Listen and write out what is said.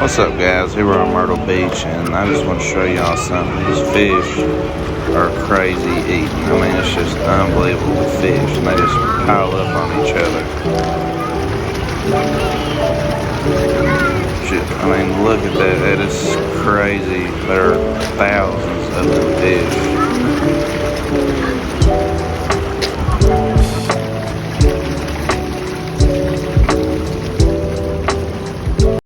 What's up, guys? Here we're on Myrtle Beach, and I just want to show y'all something. These fish are crazy eating. I mean, it's just unbelievable fish, and they just pile up on each other. I mean, look at that. That is crazy. There are thousands of them fish.